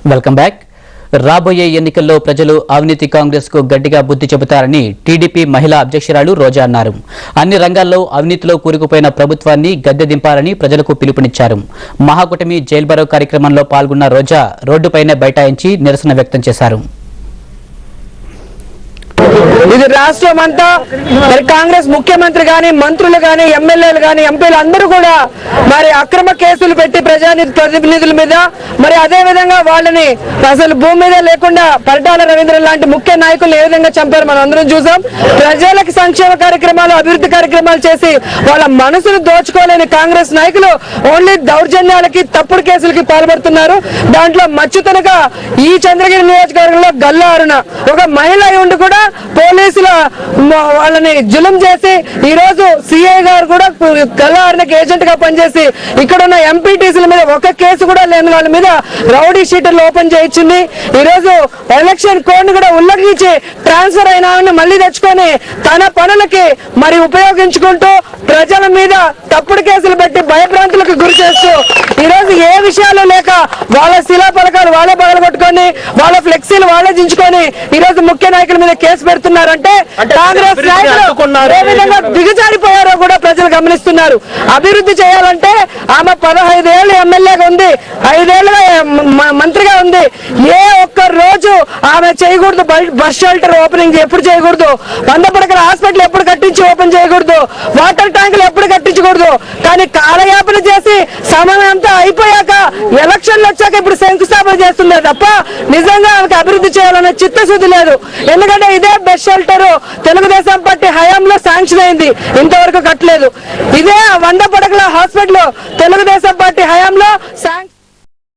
Welcome back. రాబోయే ఎన్నికల్లో ప్రజలు అవినీతి కాంగ్రెస్ కు గట్టిగా బుద్ధి చెబుతారని టీడీపీ మహిళా అధ్యక్షురాలు రోజా అన్నారు. అన్ని రంగాల్లో అవినీతిలో కూరుకుపోయిన ప్రభుత్వాన్ని గద్దె దింపాలని ప్రజలకు పిలుపునిచ్చారు. మహాకూటమి జైల్ బరో కార్యక్రమంలో పాల్గొన్న రోజా రోడ్డుపైనే బైఠాయించి నిరసన వ్యక్తం చేశారు. ఇది రాష్ట్రం అంతా కాంగ్రెస్ ముఖ్యమంత్రి గాని, మంత్రులు గాని, ఎమ్మెల్యేలు గాని, ఎంపీలు అందరూ కూడా మరి అక్రమ కేసులు పెట్టి ప్రజాప్రతినిధుల మీద, మరి అదే విధంగా వాళ్ళని అసలు భూమి మీద లేకుండా పరిటాల రవీంద్ర లాంటి ముఖ్య నాయకులు ఏ విధంగా చంపారు మనం అందరం చూసాం. ప్రజలకు సంక్షేమ కార్యక్రమాలు, అభివృద్ధి కార్యక్రమాలు చేసి వాళ్ళ మనసును దోచుకోలేని కాంగ్రెస్ నాయకులు ఓన్లీ దౌర్జన్యాలకి, తప్పుడు కేసులకి పాల్పడుతున్నారు. దాంట్లో మచ్చుతనగా ఈ చంద్రగిరి నియోజకవర్గంలో గల్లా అరుణ ఒక మహిళ ఉండి కూడా పోలీసుల వాళ్ళని జులుం చేసి ఈ రోజు సిఐ గారు కూడా గల్లా అరుణకి ఏజెంట్ గా పనిచేసి ఇక్కడ ఉన్న ఎంపీటీసీల మీద ఒక కేసు కూడా లేని వాళ్ళ మీద రౌడీ షీటర్లు ఓపెన్ చేయించింది. ఈ రోజు ఎలక్షన్ కోడ్ కూడా ఉల్లంఘించి ట్రాన్స్ఫర్ అయిన మళ్ళీ తెచ్చుకొని తన పనులకి మరి ఉపయోగించుకుంటూ ప్రజల మీద తప్పుడు కేసులు పెట్టి భయభ్రాంతులకు గురి చేస్తూ ఈ రోజు ఏ విషయాలు లేక వాళ్ళ శిలా పలకాలు వాళ్ళే పగలగొట్టుకొని, వాళ్ళ ఫ్లెక్సీలు వాళ్ళే దించుకొని ఈ రోజు ముఖ్య నాయకుల మీద కేసు పెడుతున్నారంటే కాంగ్రెస్ నాయకులు ఏ విధంగా దిగజారిపోయారో కూడా ప్రజలు గమనిస్తున్నారు. అభివృద్ధి చేయాలంటే ఆమె 15 ఏళ్ళు ఎమ్మెల్యేగా ఉంది, 5 ఏళ్ళుగా మంత్రిగా ఉంది. ఏ ఒక్క రోజు ఆమె చేయకూడదు. బస్ షెల్టర్ ఓపెనింగ్ ఎప్పుడు చేయకూడదు, 100 పడకల హాస్పిటల్ ఎప్పుడు కట్టించి ఓపెన్ చేయకూడదు, వాటర్ ట్యాంకులు ఎప్పుడు కట్టించకూడదు. కానీ కాలయాపన చేసి సమయం అంతా అయిపోయాక ఎలక్షన్లు వచ్చాక ఇప్పుడు శంకుస్థాపన చేస్తుందే తప్ప నిజంగా ఆమెకు అభివృద్ధి చేయాలనే చిత్తశుద్ధి లేదు. ఎందుకంటే ఇదే బెస్ట్ షెల్టర్ తెలుగుదేశం పార్టీ హయాంలో శాంక్షన్ అయింది, ఇంతవరకు కట్టలేదు. ఇదే 100 పడకల హాస్పిటల్ తెలుగుదేశం పార్టీ హయాంలో శాంక్షన్